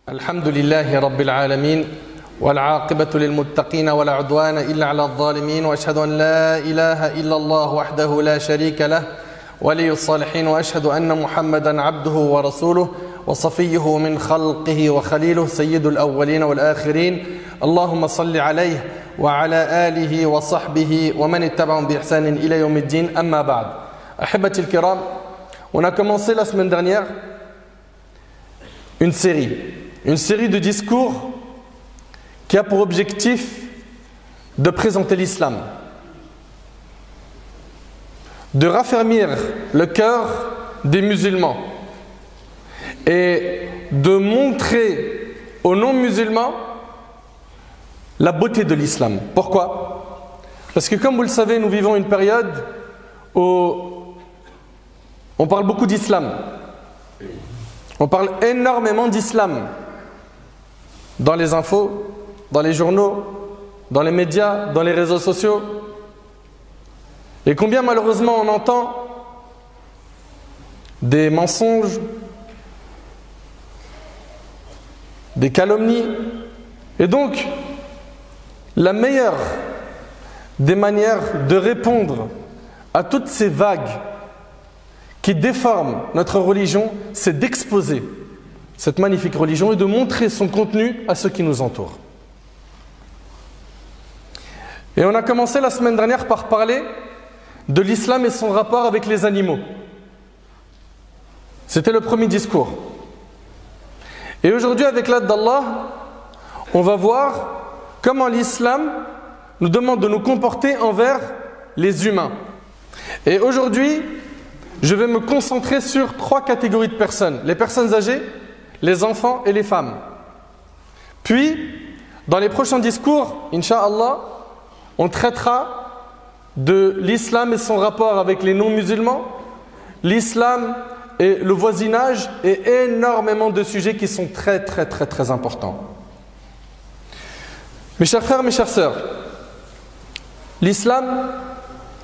الحمد لله رب العالمين والعاقبة للمتقين ولا عدوان إلا على الظالمين وأشهد أن لا إله إلا الله وحده لا شريك له ولي الصالحين وأشهد أن محمدا عبده ورسوله وصفيه من خلقه وخليله سيد الأولين والآخرين اللهم صل عليه وعلى آله وصحبه ومن اتبعهم بإحسان إلى يوم الدين أما بعد أحبتي الكرام. On a commencé la semaine dernière une série de discours qui a pour objectif de présenter l'islam, de raffermir le cœur des musulmans et de montrer aux non-musulmans la beauté de l'islam. Pourquoi? Parce que comme vous le savez, nous vivons une période où on parle beaucoup d'islam. On parle énormément d'islam dans les infos, dans les journaux, dans les médias, dans les réseaux sociaux. Et combien malheureusement on entend des mensonges, des calomnies. Et donc, la meilleure des manières de répondre à toutes ces vagues qui déforment notre religion, c'est d'exposer cette magnifique religion et de montrer son contenu à ceux qui nous entourent. Et on a commencé la semaine dernière par parler de l'islam et son rapport avec les animaux. C'était le premier discours. Et aujourd'hui, avec l'aide d'Allah, on va voir comment l'islam nous demande de nous comporter envers les humains. Et aujourd'hui, je vais me concentrer sur 3 catégories de personnes. Les personnes âgées, les enfants et les femmes. Puis, dans les prochains discours, Inch'Allah, on traitera de l'islam et son rapport avec les non-musulmans, l'islam et le voisinage et énormément de sujets qui sont très importants. Mes chers frères, mes chères sœurs, l'islam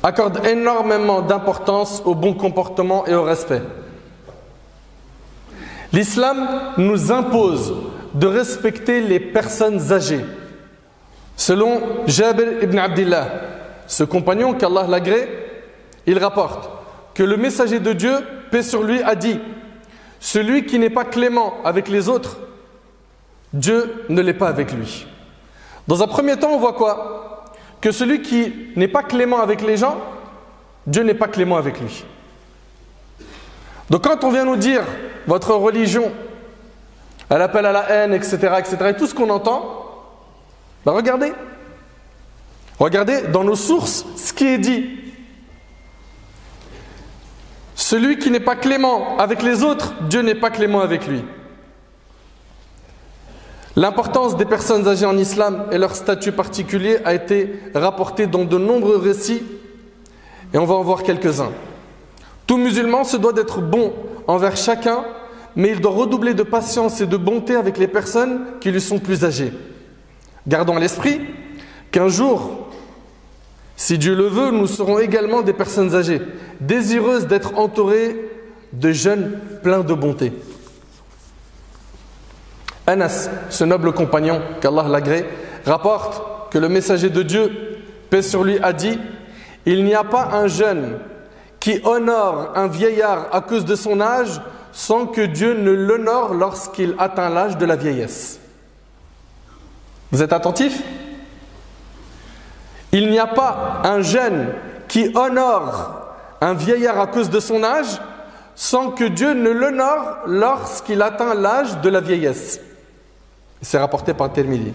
accorde énormément d'importance au bon comportement et au respect. L'islam nous impose de respecter les personnes âgées. Selon Jabir ibn Abdillah, ce compagnon qu'Allah l'agrée, il rapporte que le messager de Dieu, paix sur lui, a dit: celui qui n'est pas clément avec les autres, Dieu ne l'est pas avec lui. Dans un premier temps, on voit quoi? Que celui qui n'est pas clément avec les gens, Dieu n'est pas clément avec lui. Donc quand on vient nous dire votre religion, elle appelle à la haine, etc., et tout ce qu'on entend, ben regardez dans nos sources ce qui est dit. Celui qui n'est pas clément avec les autres, Dieu n'est pas clément avec lui. L'importance des personnes âgées en islam et leur statut particulier a été rapportée dans de nombreux récits et on va en voir quelques-uns. Tout musulman se doit d'être bon envers chacun, mais il doit redoubler de patience et de bonté avec les personnes qui lui sont plus âgées. Gardons à l'esprit qu'un jour, si Dieu le veut, nous serons également des personnes âgées, désireuses d'être entourées de jeunes pleins de bonté. Anas, ce noble compagnon qu'Allah l'agrée, rapporte que le messager de Dieu, paix sur lui, a dit: il n'y a pas un jeune qui honore un vieillard à cause de son âge sans que Dieu ne l'honore lorsqu'il atteint l'âge de la vieillesse. Vous êtes attentifs? Il n'y a pas un jeune qui honore un vieillard à cause de son âge sans que Dieu ne l'honore lorsqu'il atteint l'âge de la vieillesse. C'est rapporté par Tirmidhi.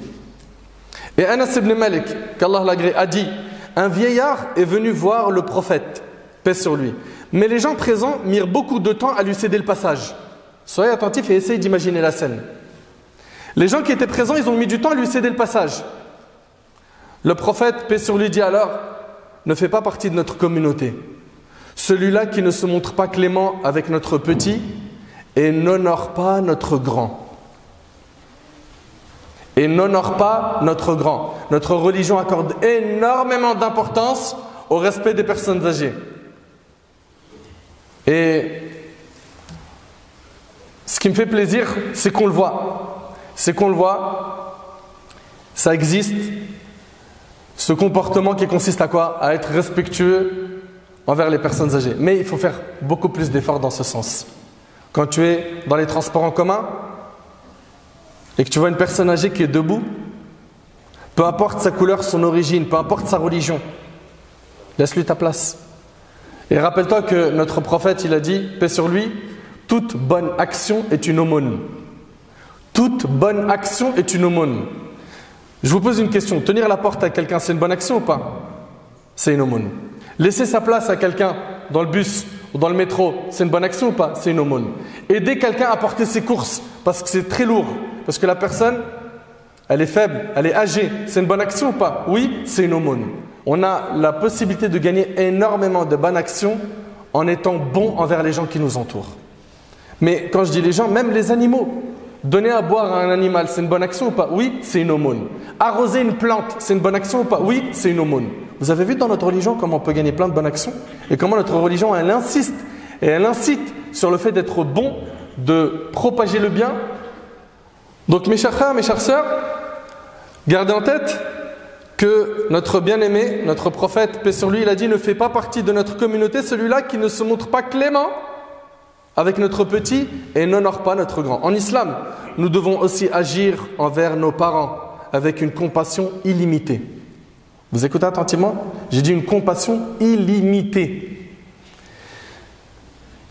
Et Anas ibn Malik, qu'Allah l'agrée, a dit: un vieillard est venu voir le prophète, paix sur lui. Mais les gens présents mirent beaucoup de temps à lui céder le passage. Soyez attentifs et essayez d'imaginer la scène. Les gens qui étaient présents, ils ont mis du temps à lui céder le passage. Le prophète, paix sur lui, dit alors: ne fait pas partie de notre communauté. Celui-là qui ne se montre pas clément avec notre petit et n'honore pas notre grand. Et n'honore pas notre grand. Notre religion accorde énormément d'importance au respect des personnes âgées. Et ce qui me fait plaisir, c'est qu'on le voit. c'est qu'on le voit, ça existe, ce comportement qui consiste à quoi? À être respectueux envers les personnes âgées. Mais il faut faire beaucoup plus d'efforts dans ce sens. Quand tu es dans les transports en commun et que tu vois une personne âgée qui est debout, peu importe sa couleur, son origine, peu importe sa religion, laisse-lui ta place. Et rappelle-toi que notre prophète, il a dit, paix sur lui, toute bonne action est une aumône. Toute bonne action est une aumône. Je vous pose une question, tenir la porte à quelqu'un, c'est une bonne action ou pas? C'est une aumône. Laisser sa place à quelqu'un dans le bus ou dans le métro, c'est une bonne action ou pas? C'est une aumône. Aider quelqu'un à porter ses courses parce que c'est très lourd, parce que la personne, elle est faible, elle est âgée, c'est une bonne action ou pas? Oui, c'est une aumône. On a la possibilité de gagner énormément de bonnes actions en étant bon envers les gens qui nous entourent. Mais quand je dis les gens, même les animaux. Donner à boire à un animal, c'est une bonne action ou pas? Oui, c'est une aumône. Arroser une plante, c'est une bonne action ou pas? Oui, c'est une aumône. Vous avez vu dans notre religion comment on peut gagner plein de bonnes actions? Et comment notre religion, elle insiste et elle incite sur le fait d'être bon, de propager le bien. Donc mes chers frères, mes chères sœurs, gardez en tête que notre bien-aimé, notre prophète, paix sur lui, il a dit, ne fait pas partie de notre communauté celui-là qui ne se montre pas clément avec notre petit et n'honore pas notre grand. En islam, nous devons aussi agir envers nos parents avec une compassion illimitée. Vous écoutez attentivement? J'ai dit une compassion illimitée.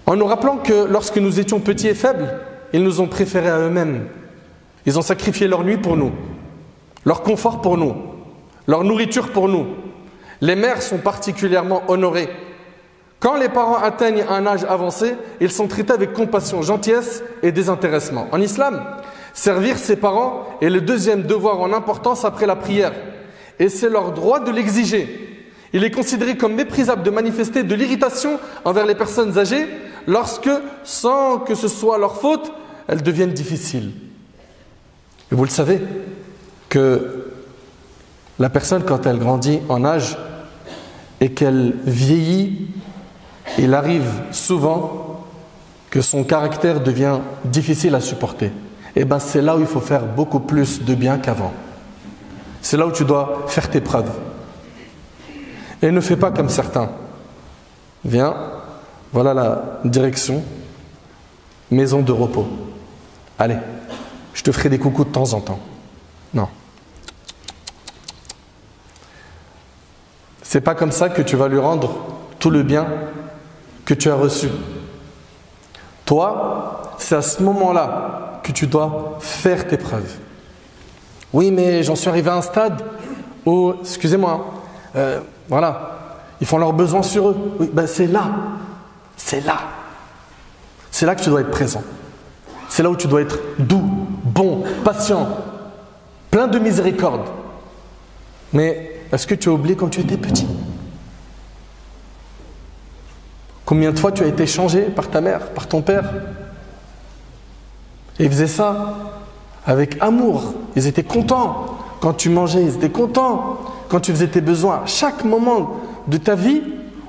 En nous rappelant que lorsque nous étions petits et faibles, ils nous ont préférés à eux-mêmes. Ils ont sacrifié leur nuit pour nous, leur confort pour nous, leur nourriture pour nous. Les mères sont particulièrement honorées. Quand les parents atteignent un âge avancé, ils sont traités avec compassion, gentillesse et désintéressement. En islam, servir ses parents est le deuxième devoir en importance après la prière. Et c'est leur droit de l'exiger. Il est considéré comme méprisable de manifester de l'irritation envers les personnes âgées lorsque, sans que ce soit leur faute, elles deviennent difficiles. Et vous le savez, que la personne, quand elle grandit en âge et qu'elle vieillit, il arrive souvent que son caractère devient difficile à supporter. Et bien c'est là où il faut faire beaucoup plus de bien qu'avant. C'est là où tu dois faire tes preuves. Et ne fais pas comme certains. Viens, voilà la direction, maison de repos. Allez, je te ferai des coucous de temps en temps. Non. C'est pas comme ça que tu vas lui rendre tout le bien que tu as reçu. Toi, c'est à ce moment-là que tu dois faire tes preuves. Oui, mais j'en suis arrivé à un stade où, excusez-moi, voilà, ils font leurs besoins sur eux. Oui, ben c'est là que tu dois être présent. C'est là où tu dois être doux, bon, patient, plein de miséricorde. Mais est-ce que tu as oublié quand tu étais petit? Combien de fois tu as été changé par ta mère, par ton père? Et ils faisaient ça avec amour. Ils étaient contents. Quand tu mangeais, ils étaient contents. Quand tu faisais tes besoins, chaque moment de ta vie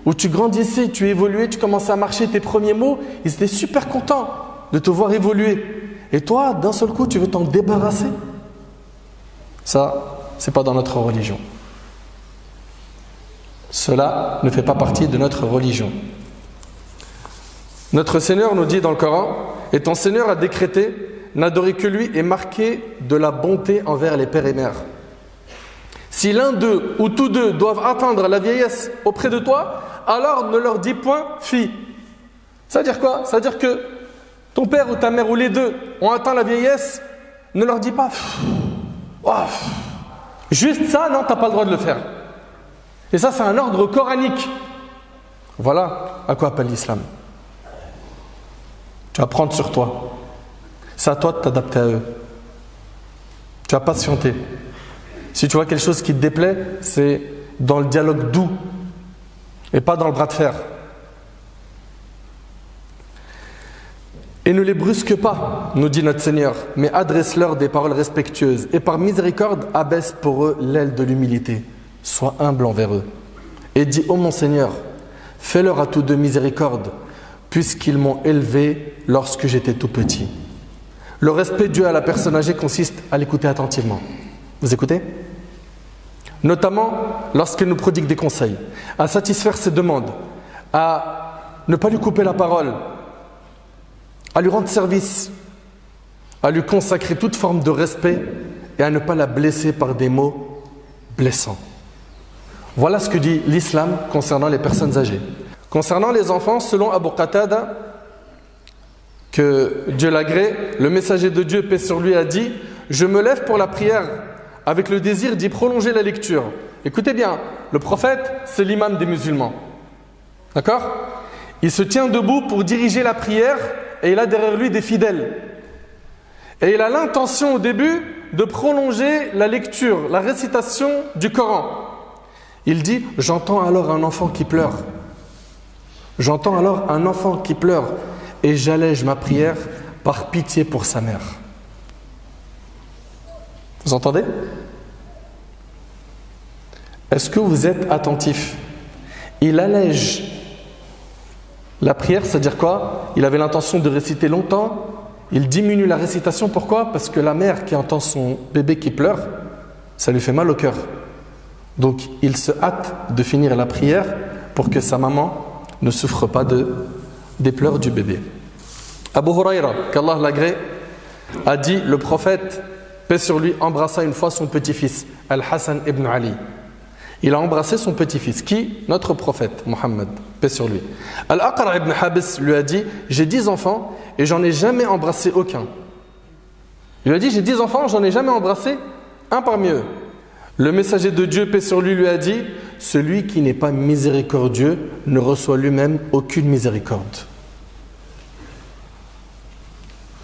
où tu grandissais, tu évoluais, tu commençais à marcher tes premiers mots, ils étaient super contents de te voir évoluer. Et toi, d'un seul coup, tu veux t'en débarrasser? Ça, c'est pas dans notre religion. Cela ne fait pas partie de notre religion. Notre Seigneur nous dit dans le Coran, et ton Seigneur a décrété, n'adorer que lui est marqué de la bonté envers les pères et mères. Si l'un d'eux ou tous deux doivent atteindre la vieillesse auprès de toi, alors ne leur dis point fi. Ça veut dire quoi? Ça veut dire que ton père ou ta mère ou les deux ont atteint la vieillesse, ne leur dis pas juste ça, non, tu n'as pas le droit de le faire. Et ça, c'est un ordre coranique. Voilà à quoi appelle l'islam. Tu vas prendre sur toi. C'est à toi de t'adapter à eux. Tu vas patienter. Si tu vois quelque chose qui te déplaît, c'est dans le dialogue doux et pas dans le bras de fer. Et ne les brusque pas, nous dit notre Seigneur, mais adresse-leur des paroles respectueuses et par miséricorde abaisse pour eux l'aile de l'humilité. Sois humble envers eux. Et dis, ô mon Seigneur, fais-leur à tous deux miséricorde, puisqu'ils m'ont élevé lorsque j'étais tout petit. Le respect dû à la personne âgée consiste à l'écouter attentivement. Vous écoutez? Notamment lorsqu'elle nous prodigue des conseils, à satisfaire ses demandes, à ne pas lui couper la parole, à lui rendre service, à lui consacrer toute forme de respect et à ne pas la blesser par des mots blessants. Voilà ce que dit l'islam concernant les personnes âgées. Concernant les enfants, selon Abu Qatada, que Dieu l'agrée, le messager de Dieu, paix sur lui, a dit « Je me lève pour la prière avec le désir d'y prolonger la lecture. » Écoutez bien, le prophète, c'est l'imam des musulmans. D'accord? Il se tient debout pour diriger la prière et il a derrière lui des fidèles. Et il a l'intention au début de prolonger la lecture, la récitation du Coran. Il dit « J'entends alors un enfant qui pleure. J'entends alors un enfant qui pleure et j'allège ma prière par pitié pour sa mère. » Vous entendez? Est-ce que vous êtes attentif? Il allège la prière, c'est-à-dire quoi? Il avait l'intention de réciter longtemps. Il diminue la récitation, pourquoi? Parce que la mère qui entend son bébé qui pleure, ça lui fait mal au cœur. Donc il se hâte de finir la prière pour que sa maman ne souffre pas des pleurs du bébé. Abu Huraira, qu'Allah l'agrée, a dit, le prophète, paix sur lui, embrassa une fois son petit-fils, Al-Hassan ibn Ali. Il a embrassé son petit-fils. Qui? Notre prophète, Mohammed, paix sur lui. Al-Aqra ibn Habis lui a dit, j'ai 10 enfants et j'en ai jamais embrassé aucun. Il lui a dit, j'ai 10 enfants, j'en ai jamais embrassé un parmi eux. Le messager de Dieu, paix sur lui a dit, celui qui n'est pas miséricordieux ne reçoit lui-même aucune miséricorde.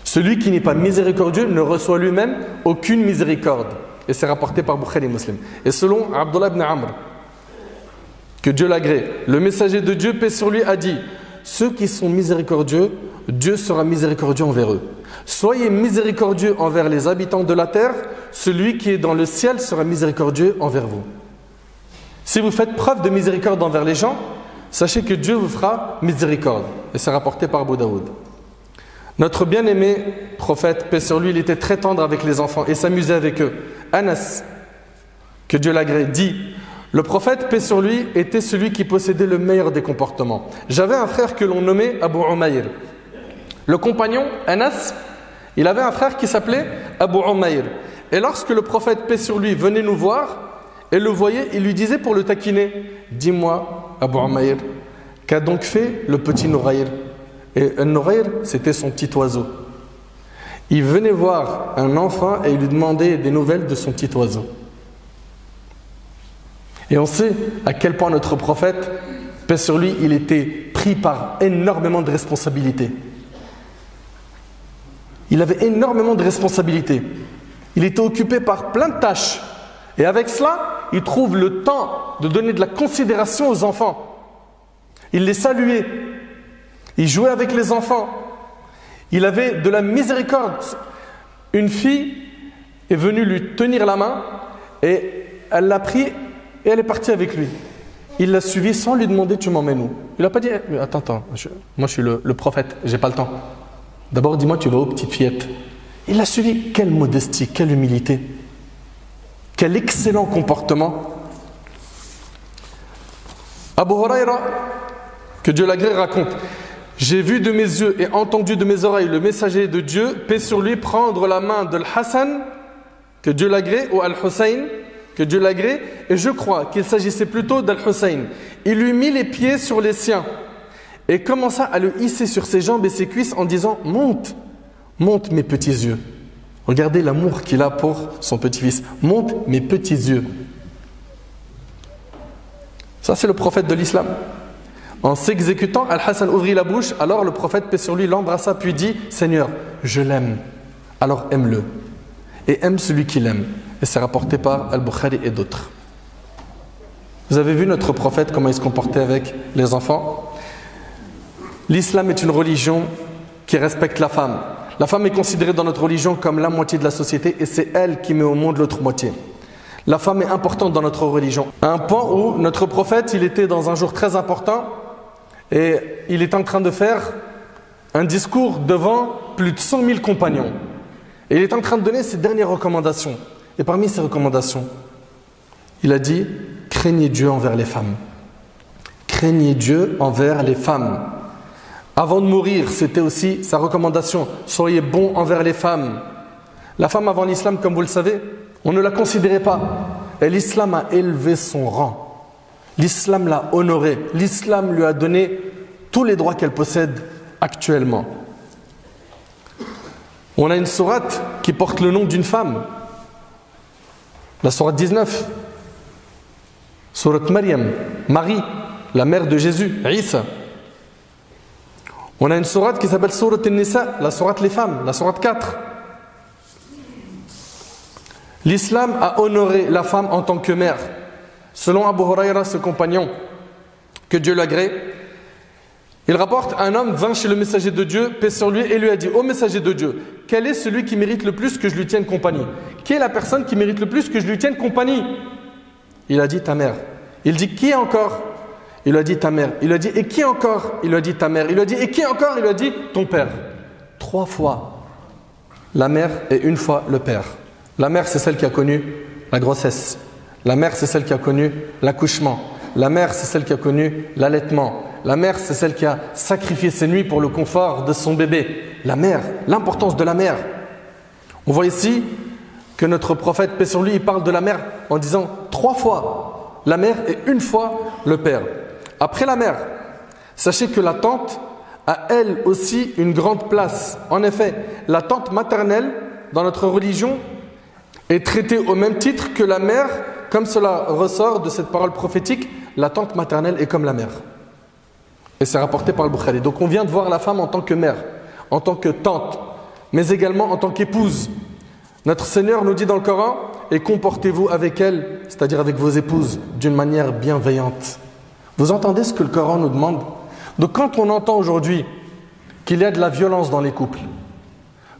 Celui qui n'est pas miséricordieux ne reçoit lui-même aucune miséricorde. Et c'est rapporté par Bukhari Muslim. Et selon Abdullah ibn Amr, que Dieu l'agrée, le messager de Dieu, paix sur lui, a dit, ceux qui sont miséricordieux, Dieu sera miséricordieux envers eux. Soyez miséricordieux envers les habitants de la terre, celui qui est dans le ciel sera miséricordieux envers vous. Si vous faites preuve de miséricorde envers les gens, sachez que Dieu vous fera miséricorde. Et c'est rapporté par Abu Daoud. Notre bien-aimé prophète, paix sur lui, il était très tendre avec les enfants et s'amusait avec eux. Anas, que Dieu l'agrée, dit, le prophète, paix sur lui, était celui qui possédait le meilleur des comportements. J'avais un frère que l'on nommait Abu Umayr. Le compagnon, Anas, il avait un frère qui s'appelait Abu Umayr. Et lorsque le prophète, paix sur lui, venait nous voir et le voyait, il lui disait pour le taquiner, dis-moi, Abu Umayr, qu'a donc fait le petit Nourayr? Et un Nourayr, c'était son petit oiseau. Il venait voir un enfant et il lui demandait des nouvelles de son petit oiseau. Et on sait à quel point notre prophète, paix sur lui, il était pris par énormément de responsabilités. Il avait énormément de responsabilités. Il était occupé par plein de tâches. Et avec cela, il trouve le temps de donner de la considération aux enfants. Il les saluait. Il jouait avec les enfants. Il avait de la miséricorde. Une fille est venue lui tenir la main et elle l'a pris et elle est partie avec lui. Il l'a suivi sans lui demander tu m'emmènes où. Il n'a pas dit attends, moi je suis le prophète, j'ai pas le temps. D'abord dis-moi tu vas où petite fillette. Il l'a suivi. Quelle modestie, quelle humilité, quel excellent comportement. Abu Huraira, que Dieu l'agrée, raconte, j'ai vu de mes yeux et entendu de mes oreilles le messager de Dieu, paix sur lui, prendre la main de Al-Hassan, que Dieu l'agrée, ou Al-Hussein, que Dieu l'agrée, et je crois qu'il s'agissait plutôt d'Al-Hussein. Il lui mit les pieds sur les siens et commença à le hisser sur ses jambes et ses cuisses en disant « Monte, monte mes petits yeux ». Regardez l'amour qu'il a pour son petit-fils. « Monte mes petits yeux ». Ça c'est le prophète de l'islam. En s'exécutant, Al-Hassan ouvrit la bouche, alors le prophète, paix sur lui, l'embrassa puis dit « Seigneur, je l'aime, alors aime-le, et aime celui qui l'aime ». Et c'est rapporté par Al-Bukhari et d'autres. Vous avez vu notre prophète, comment il se comportait avec les enfants? L'islam est une religion qui respecte la femme. La femme est considérée dans notre religion comme la moitié de la société et c'est elle qui met au monde l'autre moitié. La femme est importante dans notre religion. À un point où notre prophète, il était dans un jour très important et il est en train de faire un discours devant plus de 100 000 compagnons. Et il est en train de donner ses dernières recommandations. Et parmi ces recommandations, il a dit « Craignez Dieu envers les femmes ». Craignez Dieu envers les femmes. Avant de mourir, c'était aussi sa recommandation « Soyez bons envers les femmes ». La femme avant l'islam, comme vous le savez, on ne la considérait pas. Et l'islam a élevé son rang. L'islam l'a honorée. L'islam lui a donné tous les droits qu'elle possède actuellement. On a une sourate qui porte le nom d'une femme. La sourate 19. Sourate Maryam, Marie, la mère de Jésus, Isa. On a une sourate qui s'appelle Sourate An-Nisa, la sourate les femmes, la sourate 4. L'islam a honoré la femme en tant que mère. Selon Abu Huraira, ce compagnon, que Dieu l'agrée, il rapporte, un homme vint chez le messager de Dieu, paix sur lui, et lui a dit « Ô messager de Dieu, quel est celui qui mérite le plus que je lui tienne compagnie? Qui est la personne qui mérite le plus que je lui tienne compagnie ?» Il a dit « Ta mère ». Il dit « Qui encore ?» Il lui a dit « Ta mère ». Il lui a dit « Et qui encore ?» Il lui a dit « Ta mère ». Il lui a dit « Et qui encore ?» Il lui a dit « Ton père ». 3 fois la mère et 1 fois le père. La mère, c'est celle qui a connu la grossesse. La mère, c'est celle qui a connu l'accouchement. La mère, c'est celle qui a connu l'allaitement. La mère, c'est celle qui a sacrifié ses nuits pour le confort de son bébé. La mère, l'importance de la mère. On voit ici que notre prophète, paix sur lui, il parle de la mère en disant 3 fois la mère et 1 fois le père. Après la mère, sachez que la tante a elle aussi une grande place. En effet, la tante maternelle dans notre religion est traitée au même titre que la mère, comme cela ressort de cette parole prophétique, la tante maternelle est comme la mère. Et c'est rapporté par le Bukhari. Donc on vient de voir la femme en tant que mère, en tant que tante, mais également en tant qu'épouse. Notre Seigneur nous dit dans le Coran, et comportez-vous avec elle, c'est-à-dire avec vos épouses, d'une manière bienveillante. Vous entendez ce que le Coran nous demande? Donc quand on entend aujourd'hui qu'il y a de la violence dans les couples,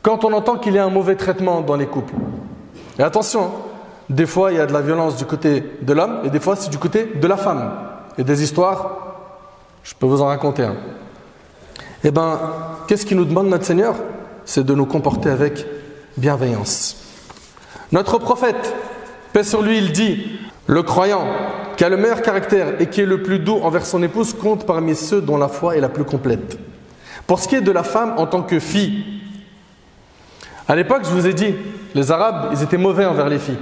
quand on entend qu'il y a un mauvais traitement dans les couples, et attention, des fois il y a de la violence du côté de l'homme, et des fois c'est du côté de la femme. Et des histoires, je peux vous en raconter un. Eh bien, qu'est-ce qu'il nous demande notre Seigneur? C'est de nous comporter avec bienveillance. Notre prophète, paix sur lui, il dit, le croyant qui a le meilleur caractère et qui est le plus doux envers son épouse compte parmi ceux dont la foi est la plus complète. Pour ce qui est de la femme en tant que fille, à l'époque, je vous ai dit, les Arabes, ils étaient mauvais envers les filles.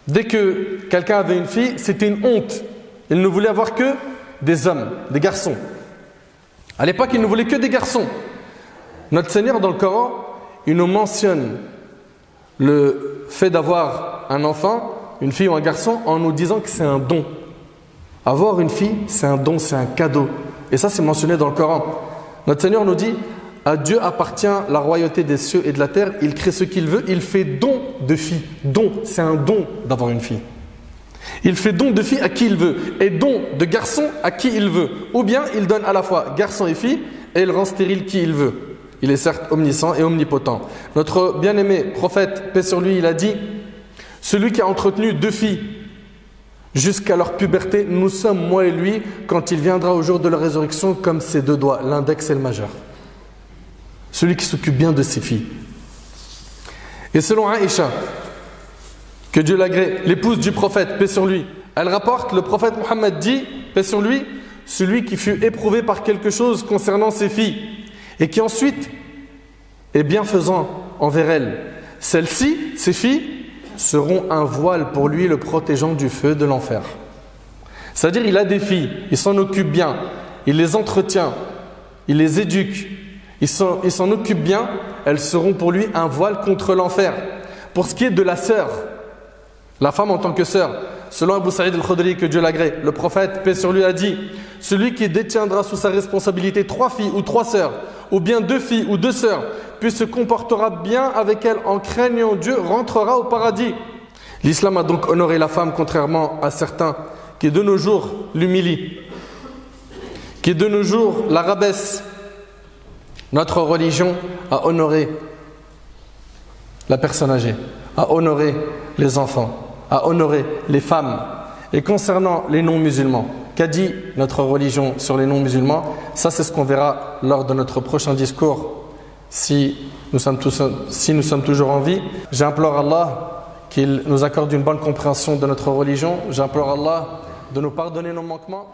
Dès que quelqu'un avait une fille, c'était une honte. Ils ne voulaient avoir que des hommes, des garçons. À l'époque, ils ne voulaient que des garçons. Notre Seigneur, dans le Coran, il nous mentionne le fait d'avoir un enfant, une fille ou un garçon, en nous disant que c'est un don. Avoir une fille, c'est un don, c'est un cadeau. Et ça, c'est mentionné dans le Coran. Notre Seigneur nous dit, à Dieu appartient la royauté des cieux et de la terre, il crée ce qu'il veut, il fait don de fille. Don, c'est un don d'avoir une fille. Il fait don de fille à qui il veut et don de garçon à qui il veut. Ou bien il donne à la fois garçon et fille et il rend stérile qui il veut. Il est certes omniscient et omnipotent. Notre bien-aimé prophète, paix sur lui, il a dit « Celui qui a entretenu 2 filles jusqu'à leur puberté, nous sommes, moi et lui, quand il viendra au jour de la résurrection, comme ses 2 doigts, l'index et le majeur. » Celui qui s'occupe bien de ses filles. Et selon Aïcha, que Dieu l'agrée, l'épouse du prophète, paix sur lui, elle rapporte, le prophète Mohammed dit, paix sur lui, celui qui fut éprouvé par quelque chose concernant ses filles et qui ensuite est bienfaisant envers elles. Celles-ci, ses filles, seront un voile pour lui le protégeant du feu de l'enfer. C'est-à-dire, il a des filles, il s'en occupe bien, il les entretient, il les éduque, il s'en occupe bien, elles seront pour lui un voile contre l'enfer. Pour ce qui est de la sœur, la femme en tant que sœur, selon Abu Saïd al-Khudri, que Dieu l'agrée, le prophète, paix sur lui, a dit « Celui qui détiendra sous sa responsabilité 3 filles ou 3 sœurs, ou bien 2 filles ou 2 sœurs, puis se comportera bien avec elles en craignant Dieu, rentrera au paradis. » L'islam a donc honoré la femme, contrairement à certains qui de nos jours l'humilient, qui de nos jours la rabaissent. Notre religion a honoré la personne âgée, a honoré les enfants, a honoré les femmes. Et concernant les non-musulmans, qu'a dit notre religion sur les non-musulmans? Ça, c'est ce qu'on verra lors de notre prochain discours si nous sommes toujours en vie. J'implore Allah qu'il nous accorde une bonne compréhension de notre religion. J'implore Allah de nous pardonner nos manquements.